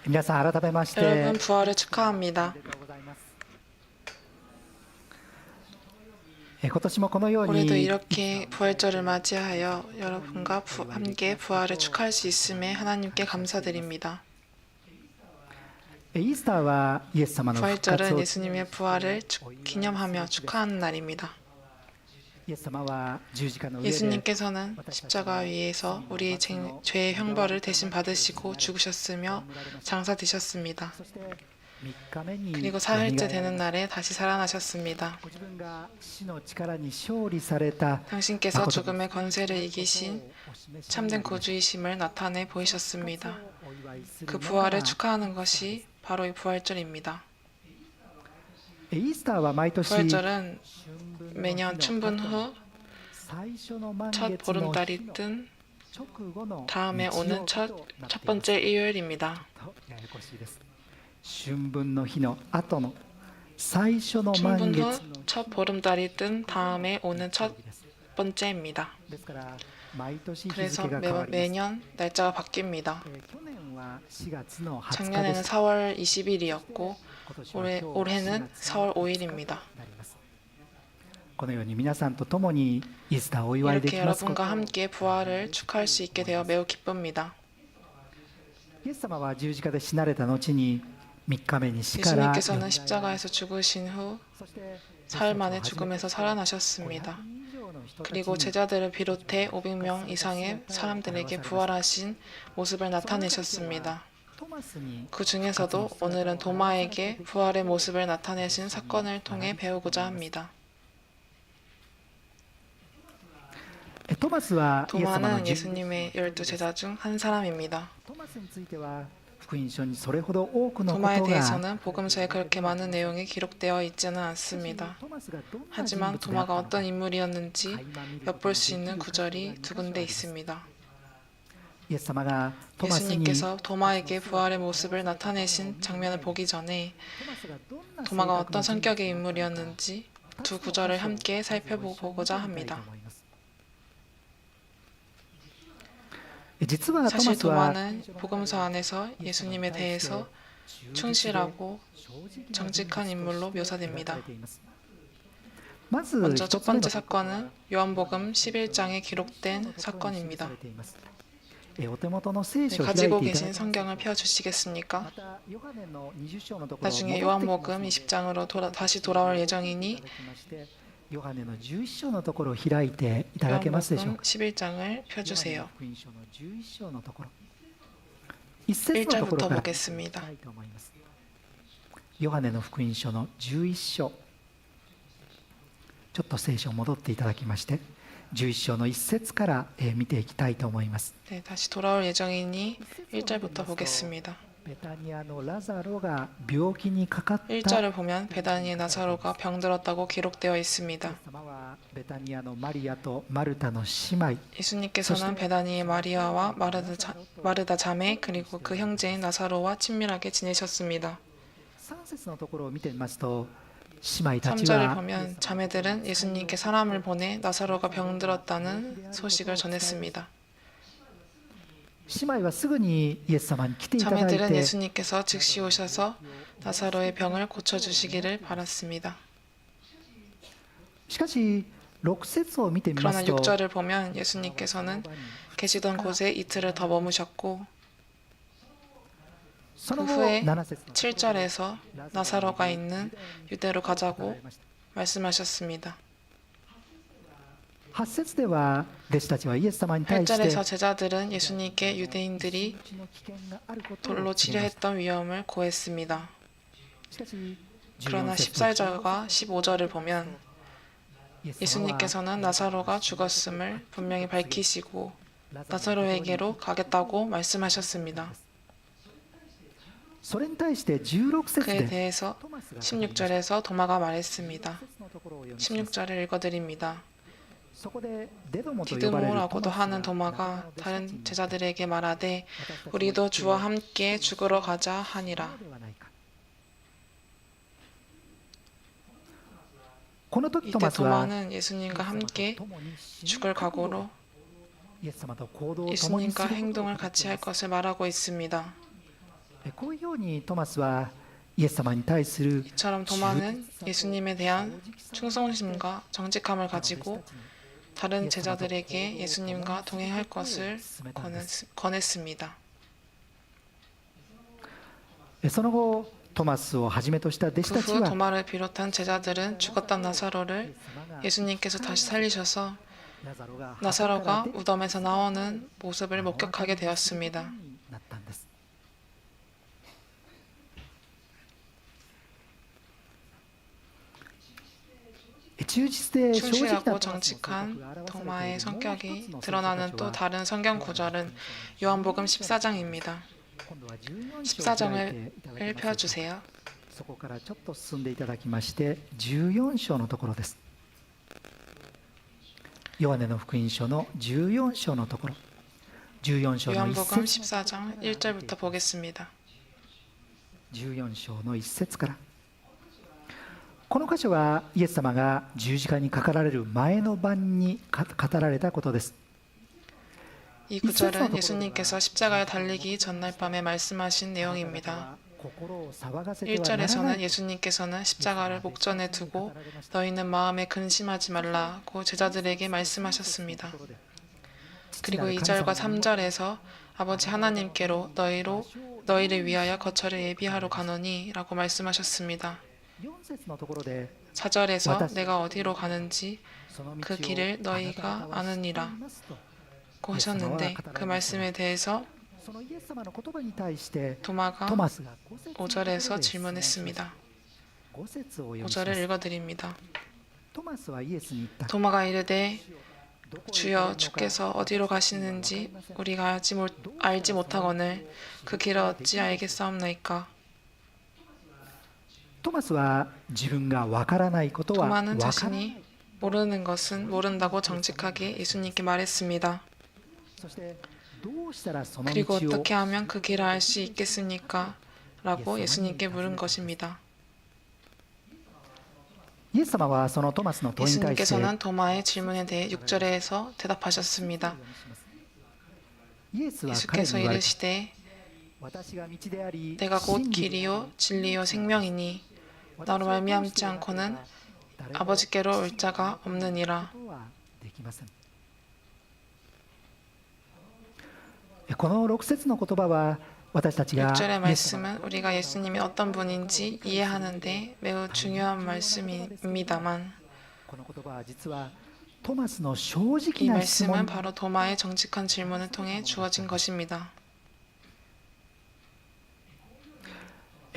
皆さん改めまして 여러분 부활을 축하합니다. 今年もこのよう 올해도 に 이렇게 부활절을 맞이하여 여러분과 함께 부활을 축하할 수 있음에 하나님께 감사드립니다. イースターはイエス様の復活 부활절은 を 예수님의 부활을 기념하며 축하하는 날입니다. イエス様は十字架の上で 예수님께서는 십자가 위에서 우리의 죄의 형벌을 대신 받으시고 죽으셨으며 장사되셨습니다. そして3日目に 그리고 사흘째 되는 날에 다시 살아나셨습니다. ご自分が死の力に勝利された 당신께서 죽음의 권세를 이기신 참된 구주이심을 나타내 보이셨습니다. 그 부활을 축하하는 것이 바로 이 부활절입니다. イースターは毎年 부활절은 매년 춘분 후 最初の満 첫 月の 보름달이 뜬 直後の 다음에 日曜 오는 日 첫 となっています 번째 일요일입니다. ややこしいです。春分の日の後の最初の満 춘분 月 후 첫 보름달이 뜬 다음에 오는 첫 번째입니다. ですから毎年日 그래서 付が変わります。 매년 날짜가 바뀝니다. 去年は4月の20日 작년에는 です。 4월 20일이었고 今年は今日 올해는 4월 4 5일입니다. なります。このように皆さんと共にイースターをお祝いで 이렇게 きますこと 여러분과 함께 부활을 축하할 수 있게 되어 매우 기쁩니다. イエス様は十字架で死なれた後に3日目に死から 예수님께서는 십자가에서 죽으신 후 そして 사흘 만에 죽음에서 살아나셨습니다. 그리고 제자들을 비롯해 500명 이상의 사람들에게 부활하신 모습을 나타내셨습니다. 그 중에서도 오늘은 도마에게 부활의 모습을 나타내신 사건을 통해 배우고자 합니다. トマスはイエス様の 도마는 十 예수님의 12제자 중 한 사람입니다. トマスについては福音書にそれほど多くのこ 도마에 とが 대해서는 복음서에 그렇게 많은 내용이 기록되어 있지는 않습니다. トマスがどんな人 하지만 物であ 도마가 ったの 어떤 か 인물이었는지 엿볼 수 있는 구절이 두 군데 있습니다. イエス様がトマスに 예수님께서 도마에게 부활의 모습을 나타내신 장면을 보기 전에 トマスがどんな性 도마가 格 어떤 の人物 성격의 인물이었는지 두 구절을 함께 살펴보고자 합니다. 実はトマ 사실 スは 도마는 복음서 안에서 예수님에 대해서 충실하고 정직한 인물로 묘사됩니다. まず 먼저 一 첫 つ目の 번째 사건은 요한복음 11장에 기록된 と 사건입니다. お手元の聖 네, 書を開 가지고 いていただ 계신 き 성경을 펴주시겠습니까? またヨハネの20章のところを 나중에 戻ってきます 요한복음 20장으로 다시 돌아올 예정이니 ヨハネの11章のところを開いていただけますでしょう 요한복음 か。 11장을 펴주세요. 福音書の11章のところ一節のところ 1절부터 から 보겠습니다. たいと思います。ヨハネの福音書の11章ちょっと聖書を戻っていただきまして11章の1節から見ていきたいと思います。 네, 다시 돌아올 예정이니 1절부터 보겠습니다. ベタニアのラザロが病気にかかった 1절을 보면 베다니의 나사로가 병들었다고 기록되어 있습니다. 様はベタニアのマリアとマルタの姉妹 예수님께서는 베다니의 마리아와 마르다 자매 그리고 그 형제인 나사로와 친밀하게 지내셨습니다. 3節のところを見てみますと姉妹たち 3절을 は 보면 자매들은 예수님께 사람을 보내 나사로가 병들었다는 소식을 전했습니다. 姉妹はすぐにイエス様に来ていただい 자매들은 て 예수님께서 즉시 오셔서 나사로의 병을 고쳐주시기를 바랐습니다. しかし6節を見てみま 그러나 すと 6절을 보면 예수님께서는 계시던 곳에 이틀을 더 머무셨고 そ 그 の後 후에 7節 7절에서 나사로가 있는 유대로 가자고 말씀하셨습니다. 8節では弟子たちはイエス様に対して 8절에서 제자들은 예수님께 유대인들이 命の危険があることを 돌로 告げました 치려했던 위험을 고했습니다. しかし 그러나 14절과 15절을 보면 예수님께서는 나사로가 죽었음을 분명히 밝히시고 나사로에게로 가겠다고 말씀하셨습니다. それに対して16節 그에 で 대해서 トマスが 16절에서 도마가 말했습니다. のところを読みます 16절을 읽어드립니다. そこでデドモと呼ばれる 디드모라고도 하는 도마가 다른 제자들에게 말하되 우리도 주와 함께 죽으러 가자 하니라. ではないかこの時ト 이때 マスは 도마는 예수님과 함께 共に死ぬ 죽을 각오로 イエス様と行動を共にす 예수님과 る 행동을 같이 할 것을 말하고 있습니다. こういうようにトマスはイエス様に対する 이처럼 도마는 예수님에 대한 충성심과 정직함을 가지고 다른 제자들에게 예수님과 동행할 것을 권했습니다. その後トマスをはじめとした弟子 그 たち 후 は 도마를 비롯한 제자들은 죽었던 나사로를 예수님께서 다시 살리셔서 나사로가 무덤에서 나오는 모습을 목격하게 되었습니다. なったんです。忠実で正直な 충실하고 정직한 도마의 성격이 드러나는 또 다른 성경 구절은 요한복음 14장입니다. 14장을 펴주세요. そこからちょっと進んでいただきまして14章のところです。ヨハネの福音書の14章のところ、14章の 요한복음 1節 14장 1절부터 보겠습니다. 14章の1節から、この箇所はイエス様が十字架にかかられる前の晩に語られたことです。 이 구절은 예수님께서 십자가에 달리기 전날 밤에 말씀하신 내용입니다. 1절에서는 예수님께서는 십자가를 목전에 두고 너희는 마음에 근심하지 말라고 제자들에게 말씀하셨습니다. 그리고 2절과 3절에서 아버지 하나님께로 너희를 위하여 거처를 예비하러 가노니 라고 말씀하셨습니다. 4절에서 내가 어디로 가는지 그 길을 너희가 아느니라 고 하셨는데 그 말씀에 대해서 도마가 5절에서 질문했습니다. 5절을 읽어드립니다. 도마가 이르되 주여 주께서 어디로 가시는지 우리가 알지 못하거늘 그 길을 어찌 알겠사옵나이까. 도마는 자신이 모르는 것은 모른다고 정직하게 예수님께 말했습니다. 그리고 어떻게 하면 그 길을 알 수 있겠습니까? 라고 예수님께 물은 것입니다. 예수님께서는 도마의 질문에 대해 6절에서 대답하셨습니다. 예수께서 이르시되 내가 곧 길이요 진리요 생명이니 나로 말미암지 않고는 아버지께로 올 자가 없느니라. この6節の言葉は私たちが 6절의 말씀은 우리가 예수님이 어떤 분인지 이해하는데 매우 중요한 말씀입니다만 이 말씀은 바로 도마의 정직한 질문을 통해 주어진 것입니다.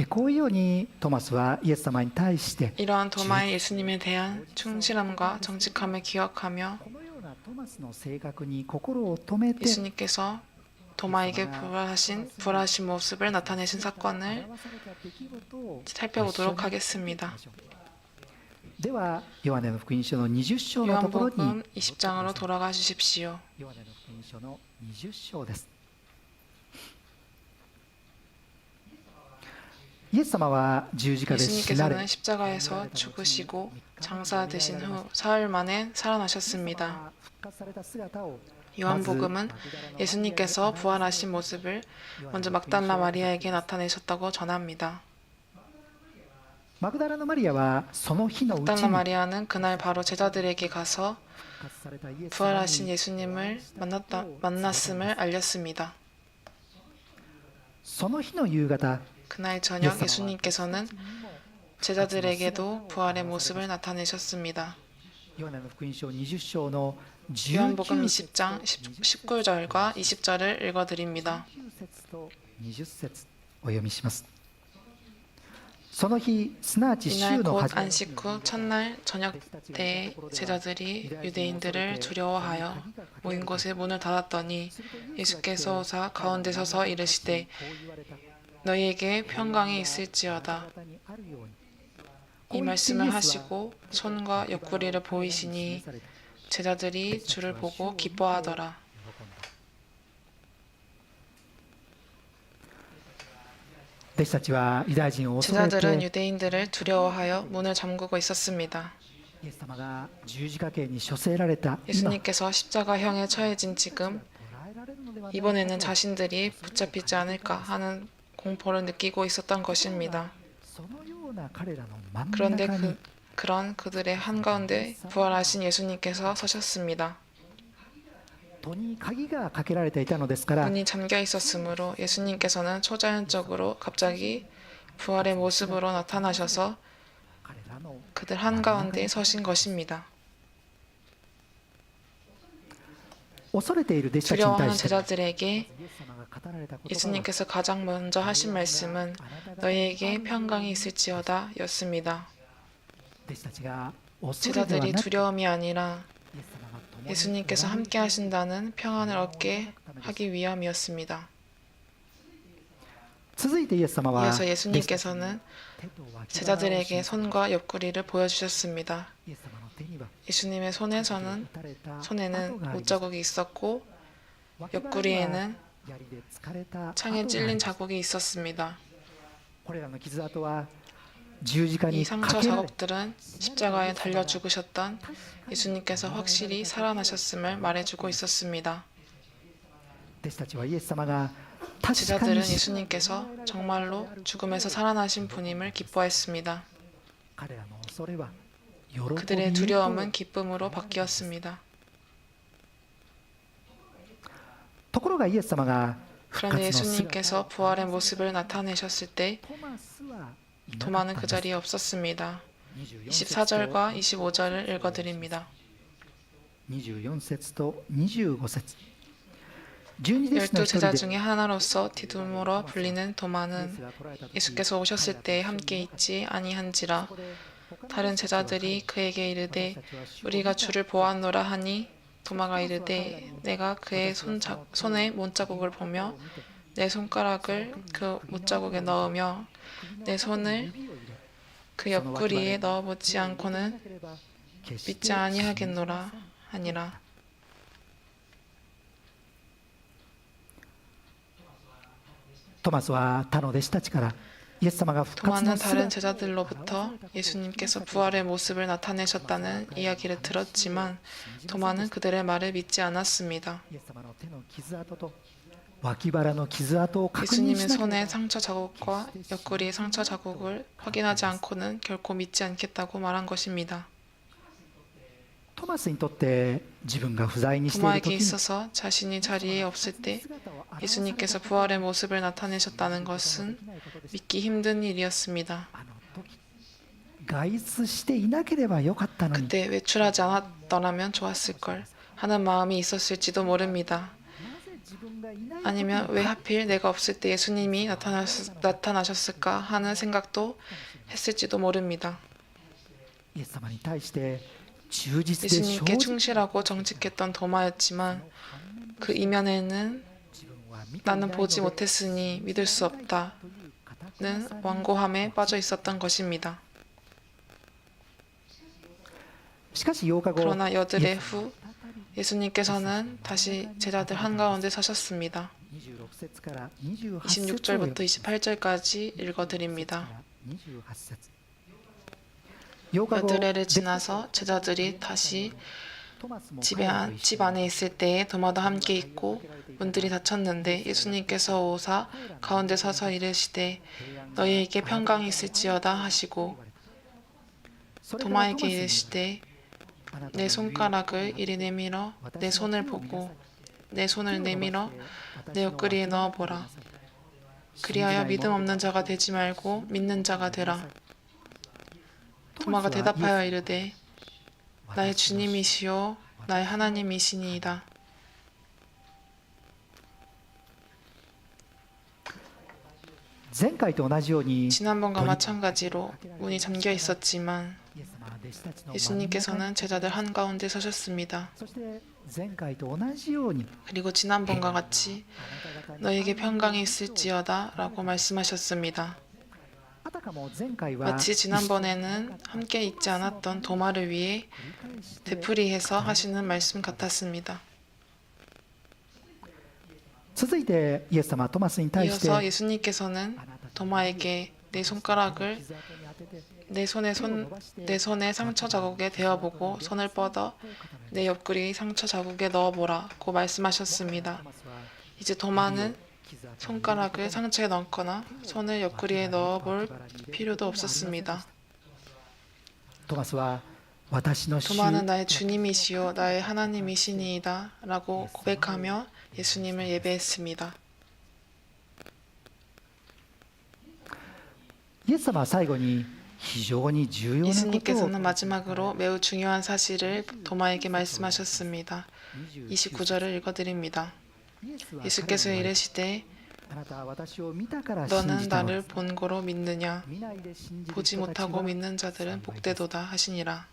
こういうようにトマスはイエス様に対して 이러한 도마의 예수님에 대한 충실함과 정직함을 기억하며 このようなトマスの性格に心を留めて 예수님께서 도마에게 부활하신 모습을 나타내신 사건을 살펴보도록 하겠습니다. ではヨハネの福音書の20章のところに 요한복음 20장으로 돌아가 주십시오. ヨハネの福音書の20章です。イエス様は十字架で死なれ 예수님께서는 십자가에서 죽으시고 장사되신 후 사흘 만에 살아나셨습니다. 復活された姿を 요한복음은 예수님께서 부활하신 모습을 먼저 막달라 마리아에게 나타내셨다고 전합니다. 막달라 마리아는 그날 바로 제자들에게 가서 부활하신 예수님을 만났음을 알렸습니다. 그날 저녁 예수님께서는 제자들에게도 부활의 모습을 나타내셨습니다. 요한복음 20장 19절과 20절을 읽어드립니다. 이날 곧 안식 후 첫날 저녁 때에 제자들이 유대인들을 두려워하여 모인 곳에 문을 닫았더니 예수께서 오사 가운데 서서 이르시되 너희에게 평강이 있을지어다. 이 말씀을 하시고 손과 옆구리를 보이시니 제자들이 주를 보고 기뻐하더라. 제자들은 유대인들을 두려워하여 문을 잠그고 있었습니다. 예수님께서 십자가형에 처해진 지금 이번에는 자신들이 붙잡히지 않을까 하는 공포를 느끼고 있었던 것입니다. そのような彼らの真ん 그런데 中に 그런 그들의 한가운데 부활하신 예수님께서 서셨습니다. 戸に鍵がかけられていたのですから 문이 잠겨 있었으므로 예수님께서는 초자연적으로 갑자기 부활의 모습으로 나타나셔서 彼らの 그들 한가운데 서신 것입니다. 恐れている弟子たちに 두려워하는 対して 제자들에게 イエス様が語られた言葉は 예수님께서 가장 먼저 하신 말씀은 너희에게 평강이 있을지어다 였습니다. 弟子たちが恐れでは 제자들이 なく 두려움이 아니라 イエス様が共に 예수님께서 함께 하신다는 평안을 얻게 하기 위함이었습니다. 続いてイエス様は 이어서 예수님께서는 手と脇腹を 제자들에게 손과 옆구리를 보여주셨습니다. イエス様の手には 예수님의 손에서는 打たれた跡 손에는 があります 못자국이 있었고 脇腹には 옆구리에는 槍で突かれた跡 창에 があり 찔린 ます 자국이 있었습니다. これらの傷跡は十字架 이 に 상처 かけられ 자국들은 십자가에 달려 죽으셨던 예수님께서 확실히 살아나셨음을 말해주고 있었습니다. 弟子たちはイエス様が確か 제자들은 に 예수님께서 정말로 죽음에서 살아나신 분임을 기뻐했습니다. 彼らの恐れは喜び 그들의 へと 두려움은 기쁨으로 바뀌었습니다. ところがイエス様が復 그런데 活の姿 예수님께서 부활의 모습을 나타내셨을 때 トマスはいなか 도마는 った 그 んです 자리에 없었습니다. 24節と 24절과 25절을 읽어드립니다. 24節と25節12弟子の 열두 一人 제자 で 중에 하나로서 디두모로 불리는 도마는 예수께서 오셨을 때에 함께 있지 아니한지라 다른 제자들이 그에게 이르되 우리가 주를 보았노라 하니 도마가 이르되 내가 그의 손에 못자국을 보며 내 손가락을 그 못자국에 넣으며 내 손을 그 옆구리에 넣어보지 않고는 믿지 아니하겠노라 하니라. トマスは他の弟子たちからイエス様が復活 도마는 の 다른 姿 제자들로부터 예수님께서 부활의 모습을 나타내셨다는 이야기를 들었지만 도마는 그들의 말을 믿지 않았습니다. イエス様の手の傷跡と脇腹の傷跡を確認 예수님의 しなけれ 손의 ば 상처 자국과 옆구리의 상처 자국을 확인하지 않고는 결코 믿지 않겠다고 말한 것입니다. トマスにとって自分が不在にしている 도마에게 時に 있어서 자신이 자리에 없을 때 예수님께서 부활의 모습을 나타내셨다는 것은 믿기 힘든 일이었습니다. あの時外出していなければよかったのに 그때 외출하지 않았더라면 좋았을 걸 하는 마음이 있었을지도 모릅니다. なぜ自分がいない 아니면 왜 하필 내가 없을 때 예수님이 나타나셨을까 하는 생각도 했을지도 모릅니다. イエス様に対して忠実で正 예수님께 直 충실하고 정직했던 도마였지만 그 이면에는 自分は見ていない 나는 の 보지 で 못했으니 믿을 수 없다는 という堅さに 완고함에 빠져 있었던 것입니다. しかし8日後 그러나 イエ 여드레 ス様 후 예수님께서는 다시 제자들 한가운데 서셨습니다. 26節から28節を 26절부터 28절까지 읽어드립니다. 28節8日後 여드레를 지나서 제자들이 다시 トマスも 집 안에 있을 때에 도마도 함께 있고 문들이 닫혔는데 예수님께서 오사 가운데 서서 이르시되 너희에게 평강이 있을지어다 하시고 도마에게 이르시되 내 손가락을 이리 내밀어 내 손을 보고 내 손을 내밀어 내 옆구리에 넣어보라. 그리하여 믿음 없는 자가 되지 말고 믿는 자가 되라. 도마가 대답하여 이르되 나의 주님이시요 나의 하나님이시니이다. 前回と同じように 지난번과 마찬가지로 문이 잠겨 있었지만 イエス様は弟子たちの真ん中に 예수님께서는 제자들 한가운데 서셨습니다. そして前回と同じように 그리고 지난번과 같이 あなた方に 너에게 평강이 있을지어다 라고 말씀하셨습니다. あたかも前回は 마치 지난번에는 함께 있지 않았던 도마를 위해 繰り返して 되풀이해서 하시는 말씀 같았습니다. 続いてイエス様はトマスに対して 이어서 예수님께서는 도마에게 내 손가락을 傷跡に当てて 내 손에 상처 자국에 대어보고 손을 뻗어 내 옆구리 상처 자국에 넣어보라고 말씀하셨습니다. トマスは 이제 도마는 손가락을 상처에 넣거나 손을 옆구리에 넣어볼 필요도 없었습니다. トマスは私の主 도마는 나의 주님이시요 나의 하나님이시니이다 라고 고백하며 예수님을 예배했습니다. イエス様は最後に非常に重要なことを 예수님께서는 마지막으로 매우 중요한 사실을 도마에게 말씀하셨습니다. 29절을 읽어드립니다. イエスは 예수께서 彼に言われ 이르시되 あなたは私を見たから信 너는 じたの 나를 본 고로 믿느냐 見ないで信じる 보지 人たち 못하고 は 믿는 자들은 복되도다 하시니라.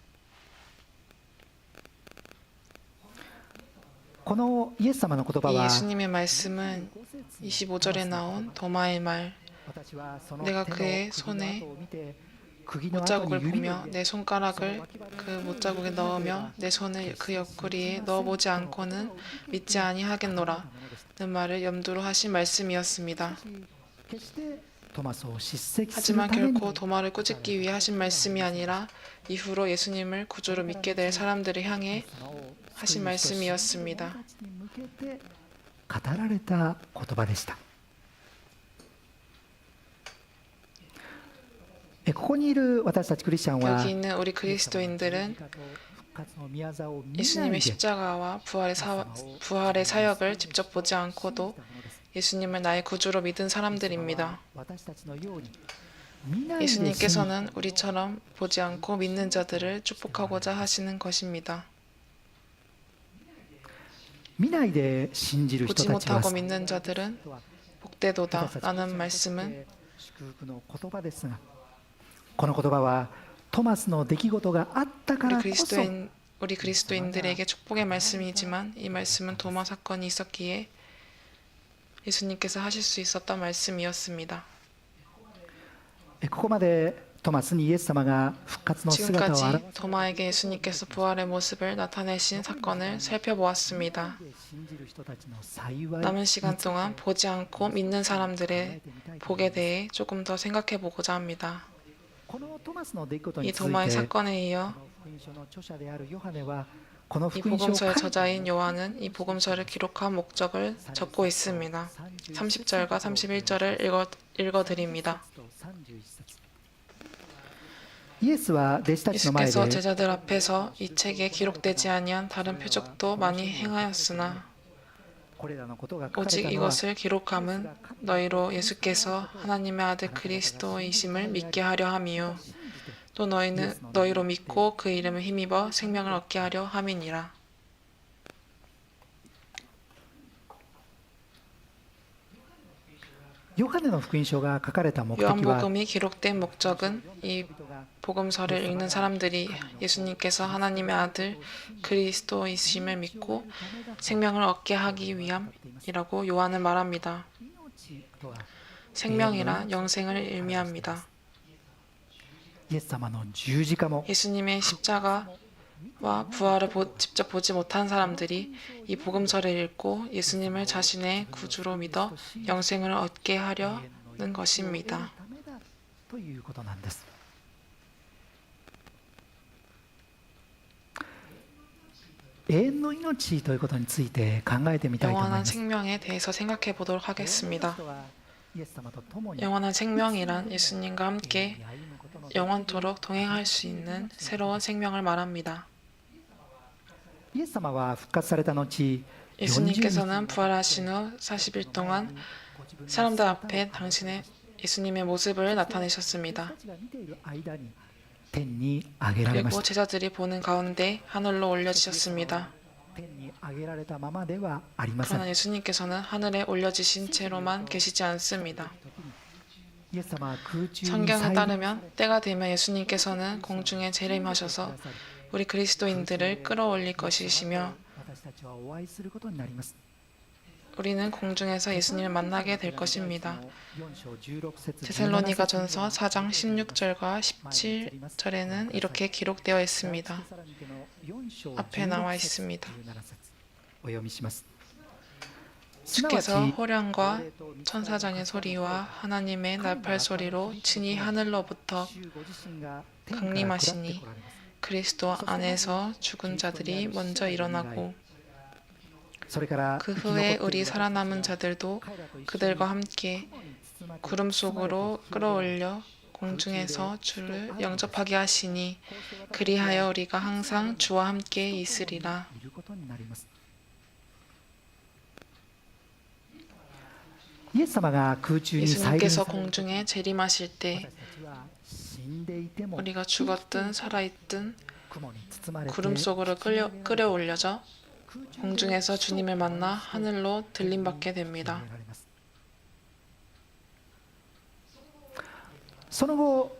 このイエス様の言葉 이 は 예수님의 말씀은 25절에 나온 도마의 말 私はその 내가 手の 그의 釘の 손에 跡を見て釘の跡に 못자국을 指を 보며 入れ 내 손가락을 그 못자국에 넣으며 내 손을 그 옆구리에 넣어보지 않고는 믿지 아니하겠노라 는 말을 염두로 하신 말씀이었습니다. 決してトマスを叱責する 하지만 ために 결코 도마를 꾸짖기 위해 하신 말씀이 아니라 이후로 예수님을 구주로 믿게 될 사람들을 향해 하신 말씀이었습니다. 人たちに向けて語られた言葉でした。ここにいる私たちクリスチャンは 여기 있는 우리 그리스도인들은 復活の宮座を見ない 예수님의 で 십자가와 부활의 사역을 직접 보지 않고도 예수님을 나의 구주로 믿은 사람들입니다. 私たちのように見ないで信じ 예수님께서는 우리처럼 보지 않고 믿는 자들을 축복하고자 하시는 것입니다. 見ないで信じる人 보지 たちは 못하고 믿는 자들은 복되도다 라는 말씀은 祝福の言葉ですが、この言葉はトマスの出来事があったからこそ 우리 그리스도인들에게 축복의 말씀이지만 이 말씀은 도마 사건이 있었기에 예수님께서 하실 수 있었던 말씀이었습니다. ここまでトマスにイエス様が復活の姿を 지금까지 現 도마에게 예수님께서 부활의 모습을 나타내신 사건을 살펴보았습니다. 信じる人たちの幸い 남은 시간 동안 보지 않고 믿는 사람들의 복에 대해 조금 더 생각해 보고자 합니다. このトマスの出来事 이 につい 도마의 て 사건에 이어 福音書の著者であるヨハネはこの 이 福音書を 복음서의 書いた 저자인 요한은 이 복음서를 기록한 목적을 적고 있습니다. 30절과 31절을 읽어드립니다. イエスは弟子たちの前で 예수께서 제자들 앞에서 이 책에 기록되지 아니한 다른 표적도 많이 행하였으나 これらのことが書かれ 오직 たのは 이것을 기록함은 너희로 예수께서 하나님의 아들 그리스도이심을 믿게 하려 함이요 또 너희로 믿고 그 이름을 힘입어 생명을 얻게 하려 함이니라. ヨハネの福音書が書かれた目的は 요한복음이 기록된 목적은 이 복음서를 읽는 사람들이 예수님께서 하나님의 아들 그리스도이심을 믿고 생명을 얻게 하기 위함이라고 요한은 말합니다. 命とは 생명이란 영생을 의미합니다. イエス様の十字架も 예수님의 십자가와 부활을 직접 보지 못한 사람들이 이 복음서를 읽고 예수님을 자신의 구주로 믿어 영생을 얻게 하려는 것입니다. ためだということなんです。永遠の命ということについて考えてみたいと思いま 영원한 す。 생명에 대해서 생각해 보도록 하겠습니다. イエス様と共に 영원한 생명이란 예수님과 함께 歩むことの 영원토록 동행할 수 있는 새로운 생명을 말합니다. イエス様は復活された後 예수님께서는 부활하신 후 40일 동안 사람들 앞에 당신의 예수님의 모습을 나타내셨습니다. 私たちが見ている間に天に上げられまし 그리고 た。 제자들이 보는 가운데 하늘로 올려지셨습니다. 天に上げられたままではありません。 그러나 예수님께서는 하늘에 올려지신 채로만 계시지 않습니다. イエス様は空中に 성경에 따르면 때가 되면 예수님께서는 공중에 재림하셔서 우리 그리스도인들을 끌어올릴 것이시며 私たちはお会いすることになります。 우리는 공중에서 예수님을 만나게 될 것입니다. 4章16節 데살로니가 전서 4장 16절과 17절에는 이렇게 기록되어 있습니다. 앞에 나와 있습니다. お読みします。 주께서 호령과 천사장의 소리와 하나님의 나팔 소리로 친히 하늘로부터 강림하시니 그리스도 안에서 죽은 자들이 먼저 일어나고 그 후에 우리 살아남은 자들도 그들과 함께 구름 속으로 끌어올려 공중에서 주를 영접하게 하시니 그리하여 우리가 항상 주와 함께 있으리라. 예수님께서 공중에 재림하실 때 우리가 죽었든 살아있든 구름 속으로 끌어올려져 공중에서 주님을 만나 하늘로 들림받게 됩니다. 그 후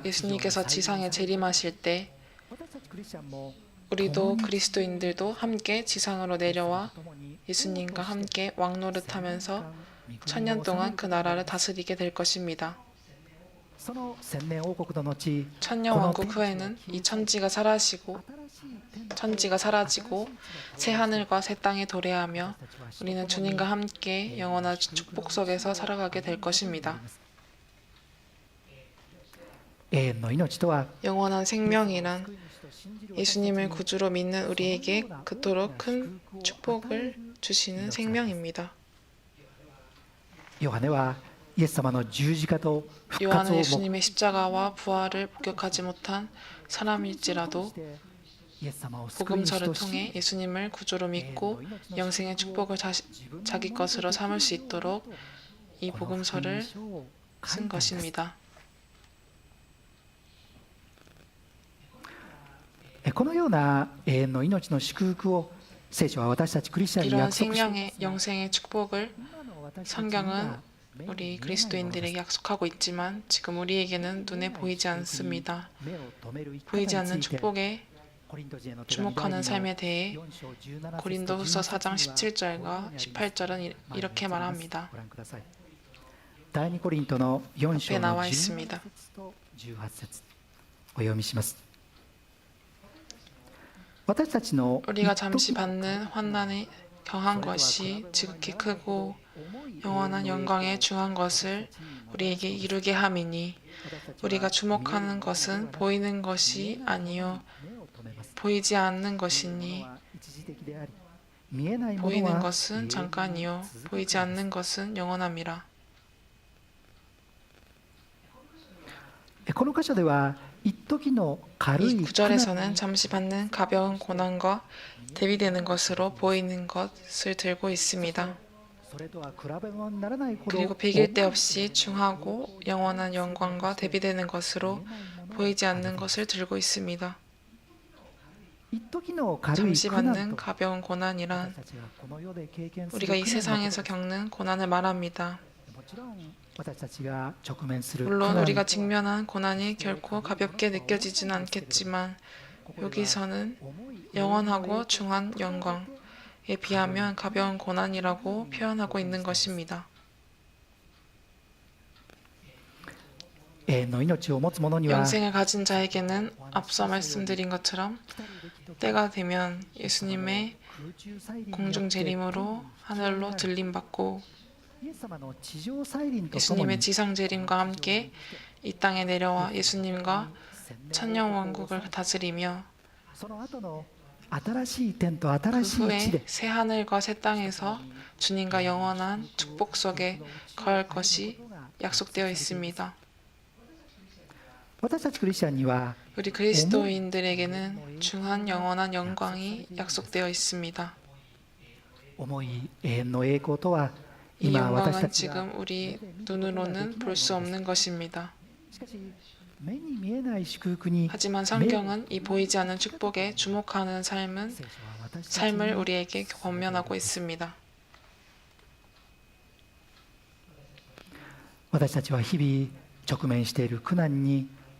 예수님께서 지상에 재림하실 때 우리도 그리스도인들도 함께 지상으로 내려와 예수님과 함께 왕노릇하면서 1000년 동안 그 나라를 다스리게 될 것입니다. 1000년 왕국 후에는 이 천지가 사라지고 새 하늘과 새 땅에 도래하며 우리는 주님과 함께 영원한 축복 속에서 살아가게 될 것입니다. 영원한 생명이란 예수님을 구주로 믿는 우리에게 그토록 큰 축복을 주시는 생명입니다. 요한은 예수님의 십자가와 부활을 목격하지 못한 사람일지라도 복음서를 통해 예수님을 구주로 믿고 영생의 축복을 자기 것으로 삼을 수 있도록 이 복음서를 쓴 것입니다. このような永遠の命の祝福を聖書は私たちクリスチャンに 이런 約束し 생명의 영생의 축복을 성경은 우리 그리스도인들에게 약속하고 있지만 지금 우리에게는 눈에 보이지 않습니다. 보이지 않는 축복에 주목하는 삶에 대해 고린도후서 4장 17절과 18절은 이렇게 말합니다. 앞에 나와 있습니다. お読みします。 私たちの 우리가 잠시 받는 환난에 경한 것이 지극히 크고 영원한 영광에 중한 것을 우리에게 이루게 함이니 우리가 주목하는 것은 보이는 것이 아니요 보이지 않는 것이니 보이는 것은 잠깐이요 보이지 않는 것은 영원함이라. この箇所では一時の軽い 이 구절에서는 잠시 받는 가벼운 고난과 대비되는 것으로 보이는 것을 들고 있습니다. 그리고 비길 데 없이 중하고 영원한 영광과 대비되는 것으로 보이지 않는 것을 들고 있습니다. 잠시 받는 가벼운 고난이란 우리가 이 세상에서 겪는 고난을 말합니다. 물론 우리가 직면한 고난이 결코 가볍게 느껴지진 않겠지만 여기서는 영원하고 중한 영광에 비하면 가벼운 고난이라고 표현하고 있는 것입니다. 영생을 가진 자에게는 앞서 말씀드린 것처럼 때가 되면 예수님의 공중 재림으로 하늘로 들림받고 예수님의 지상 재림과 함께 이 땅에 내려와 예수님과 천년 왕국을 다스리며 그 후에 새 하늘과 새 땅에서 주님과 영원한 축복 속에 거할 것이 약속되어 있습니다. 우리 그리스도인들에게는 중한 영원한 영광이 약속되어 있습니다. 이 영광은 지금 우리 눈으로는 볼 수 없는 것입니다. 하지만 성경은 이 보이지 않는 축복에 주목하는 삶을 우리에게 권면하고 있습니다.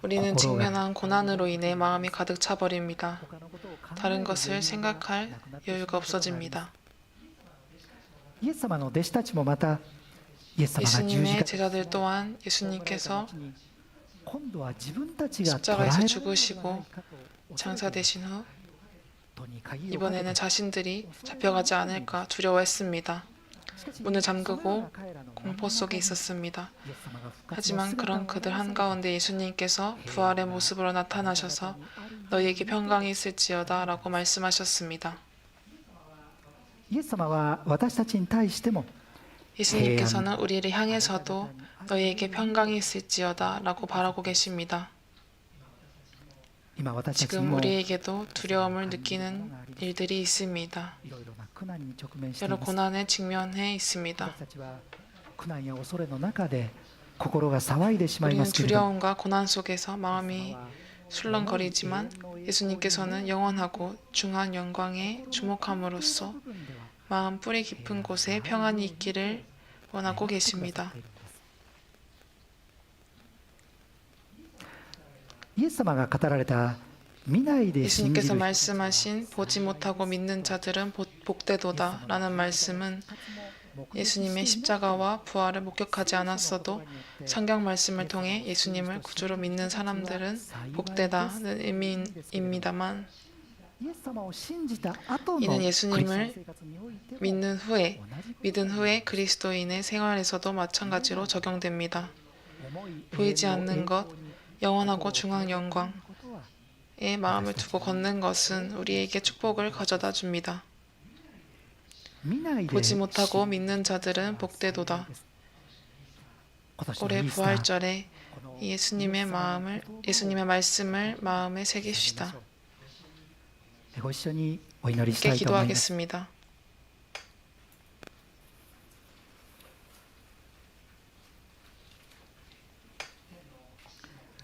우리는 직면한 고난으로 인해 마음이 가득 차버립니다. 다른 것을 생각할 여유가 없어집니다. 예수님의 제자들 또한 예수님께서 십자가에서 죽으시고 장사되신 후 이번에는 자신들이 잡혀가지 않을까 두려워했습니다. 문을 잠그고 공포 속에 있었습니다. 하지만 그런 그들 한가운데 예수님께서 부활의 모습으로 나타나셔서 너희에게 평강이 있을지어다 라고 말씀하셨습니다. イエス様は私たちに対しても 예수님께서는 우리를 향해서도 너희에게 평강이 있을지어다 라고 바라고 계십니다. 今私たちに 지금 も 우리에게도 두려움을 느끼는 일들이 있습니다. いろいろな苦難に直面してい 여러 ます。 고난에 직면해 있습니다. 私たちは苦難や恐れの中で心が騒いでしまいま 우리는 すけれども、 두려움과 고난 속에서 마음이 술렁거리지만 예수님께서는 영원하고 중한 영광에 주목함으로써 마음 뿌리 깊은 곳에 평안이 있기를 원하고 계십니다. イエス様が語られた見ないで信じ 예수님께서 る 말씀하신 보지 못하고 믿는 자들은 복되도다 라는 말씀은 예수님의 십자가와 부활을 목격하지 않았어도 성경 말씀을 통해 예수님을 구주로 믿는 사람들은 복되다는 의미입니다만 イエス様を信じた後の 이는 예수님을 クリスチャン生活においても 믿은 후에 그리스도인의 생활에서도 마찬가지로 적용됩니다. 보이지 않는 것, 영원하고 중한 영광에 마음을 두고 걷는 것은 우리에게 축복을 가져다 줍니다. 見ないで 보지 못하고 믿는 자들은 복되도다. 올해 부활절에 예수님의 말씀을 마음에 새깁시다. ご一緒にお祈りした 함께 いと思います。 기도하겠습니다.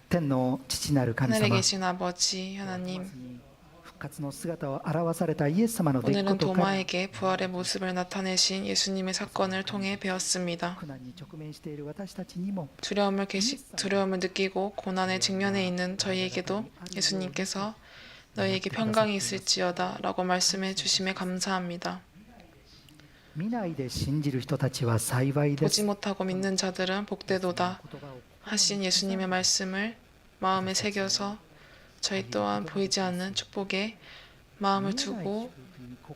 天の父なる神 하늘에 様、 계신 아버지 하나님, 復活の姿を表されたイエス様の出来 오늘은 事から 도마에게 부활의 모습을 나타내신 예수님의 사건을 통해 배웠습니다. 苦難に直面している私たちにも 두려움을 느끼고 고난에 직면해 있는 저희에게도 예수님께서 너희에게 평강이 있을지어다 라고 말씀해 주심에 감사합니다. 見ないで信じる人たちは幸いで 보지 す。 못하고 믿는 자들은 복되도다 言葉を 하신 예수님의 말씀을 마음에 새겨서 저희 또한 보이지 않는 축복에 마음을 두고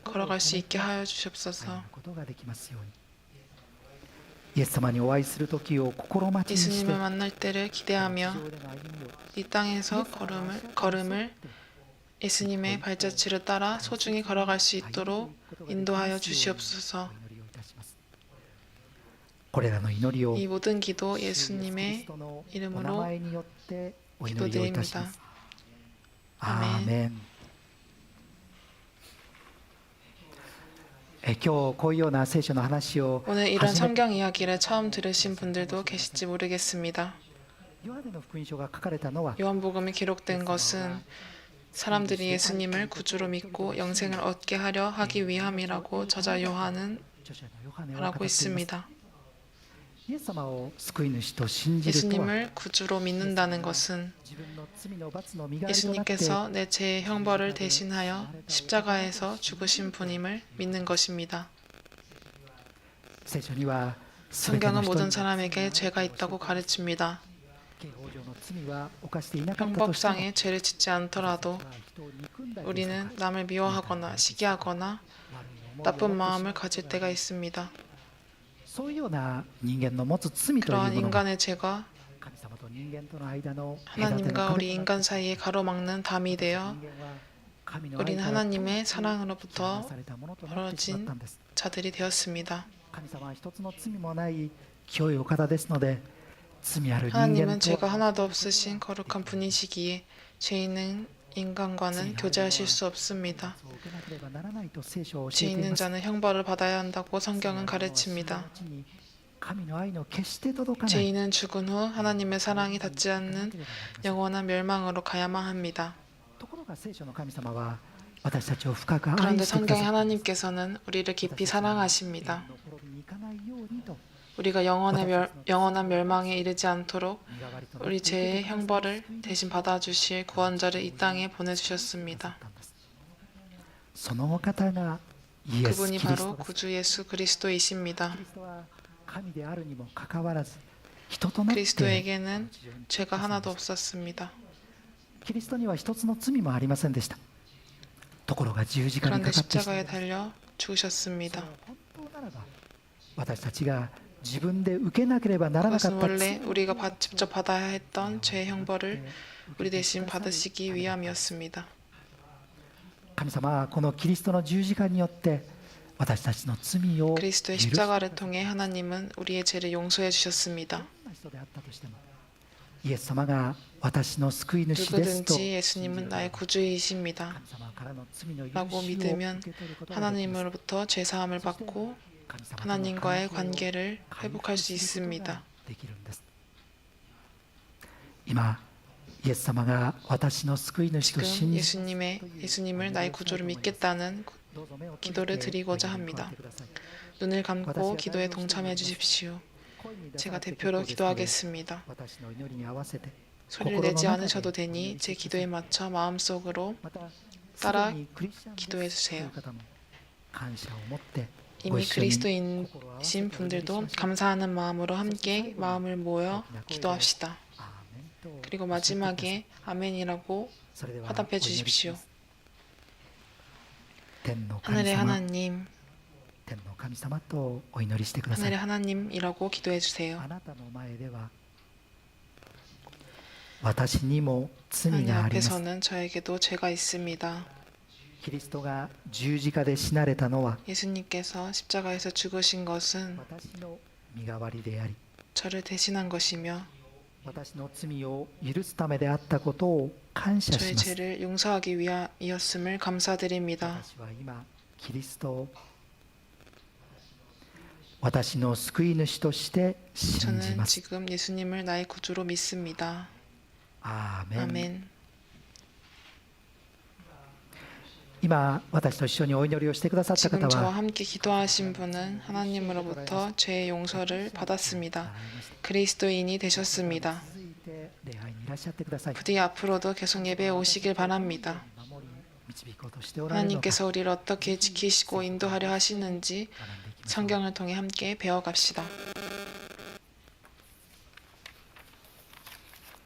걸어갈 수 있게 하여 주시옵소서. ことができますように。イエス様にお会いする時を心待ちにして 예수님을 만날 때를 기대하며 地上での歩みを 이 땅에서 걸음을 예수님의 발자취를 따라 소중히 걸어갈 수 있도록 인도하여 주시옵소서. お祈りをいたします。これらの祈りを 이 모든 기도 イエス 예수님의 キリストのお名 이름으로 前によってお祈りをいたします。 기도드립니다. アーメン。今日こういうような聖書の話を 오늘 이런 初め 성경 이야기를 처음 들으신 분들도 계실지 모르겠습니다. ヨハネの福音書が書かれたのは 요한복음이 기록된 것은 사람들이 예수님을 구주로 믿고 영생을 얻게 하려 하기 위함이라고 저자 요한은 著者のヨハネは語 말하고 っています。 있습니다. イエス様を救い主と信じるとは 예수님을 구주로 믿는다는 것은 自分の罪の罰の身代わりとなって 예수님께서 내 죄의 형벌을 대신하여 십자가에서 죽으신 분임을 믿는 것입니다. 聖書には全ての 성경은 人 모든 に 사람에게 죄가 있다고 가르칩니다. 刑法上の罪は犯していなかったとしても 형법상의 죄를 짓지 않더라도 人を憎んだり 우리는 남을 미워하거나 시기하거나 悪い思いを 나쁜 마음을 가질 때가 있습니다. そういうような人間の持つ罪という 그러한 ものが 인간의 죄가 神様と人間との間の隔ての 하나님과 壁 우리 인간 사이에 가로막는 담이 되어 人間は神の愛 우리는 から 하나님의 사랑으로부터 されたものとなってしまったんです。 자들이 되었습니다. 神様は一つの罪もない清いお方ですので、罪ある人間 하나님은 と 죄가 하나도 없으신 거룩한 분이시기에 죄 있는 인간과는 교제하실 수 없습니다. そう受けなければならないと聖書は教 죄 えてい 있는 ます 자는 형벌을 받아야 한다고 성경은 가르칩니다. 神の愛の決して届かな 죄 い 인은 죽은 후 하나님의 사랑이 닿지 않는 영원한 멸망으로 가야만 합니다. ところが聖書の神様は私たちを深く愛 그런데 してくだ 성경의 さい 하나님께서는 우리를 깊이 사랑하십니다. 滅びに行かないようにと 우리가 영원한 멸망에 이르지 않도록 身代わりとなって 우리 죄의 형벌을 대신 받아주실 구원자를 이 땅에 보내주셨습니다. そのお方がイエス・ 그분이 キリス 바로 トです。 구주 예수 그리스도이십니다. キリストは神であるにもかかわらず人となって 그리스도에게는 죄가 하나도 없었습니다. キリストには一つの罪もありませんでした。ところが十字架に 그런데 かかって 십자가에 달려 죽으셨습니다. 本当ならば私たちが自分で受けなければならなか 그것은 った 원래 우리가 직접 받아야 했던 죄의 형벌을 우리 대신 받으시기 위함이었습니다. 神様はこのキリストの十字架によって私たちの罪を許 그리스도의 して 십자가를 통해 하나님은 우리의 죄를 용서해 주셨습니다. どんな人であったとしてもイエス様が私の救い主ですと 누구든지 예수님은 나의 구주이십니다. 神様からの罪の許 라고 しを 믿으면 受け取ることができます 하나님으로부터 죄사함을 받고 神様との 하나님과의 関係を 관계를 회복할 수 回復すること 있습니다. ができるんです今イエス様が私の救い主と 지금 信じ 예수님을 나의 구주로 믿겠다는 どうぞ目を閉じて 기도를 드리고자 お祈りに加 합니다. えてください 눈을 감고 기도에 동참해 주십시오. 제가 대표로 기도하겠습니다. 私の祈りに合わせて 소리를 내지 않으셔도 되니 제 기도에 맞춰 마음속으로 また 따라 すでにクリスチャンです 기도해 주세요. という方も感謝を持ってご 이미 一緒に 그리스도인이신 분들도 감사하는 마음으로 함께 마음을 모여 기도합시다. アーメンと 그리고 마지막에 아멘이라고 それでは 화답해 お祈りし 주십시오. ます天の神 하늘의 様 하나님, 天の神様とお祈りしてくださ 하늘의 い 하나님이라고 기도해 주세요. あなたの前では私にも罪 하나님 があります 앞에서는 저에게도 죄가 있습니다. キリストが十字架で死なれたのは 예수님께서 십자가에서 죽으신 것은 私の身代わりであり 저를 대신한 것이며 私の罪を許すためであったことを感謝し 저의 ます 죄를 용서하기 위하였음을 감사드립니다. 私は今キリストを私の救い主として信じ 저는 ます 지금 예수님을 나의 구주로 믿습니다. アーメン 아멘. 今私と一緒にお祈りをしてくださった 지금 方 저와 は 함께 기도하신 분은 하나님으로부터 죄의 용서를 받았습니다. 그리스도인이 되셨습니다. 続いて礼拝にいらっしゃってください 부디 앞으로도 계속 예배에 오시길 바랍니다. 守り導こうとしておられるのか 하나님께서 우리를 어떻게 지키시고 인도하려 하시는지 学んでいきましょう 성경을 통해 함께 배워갑시다.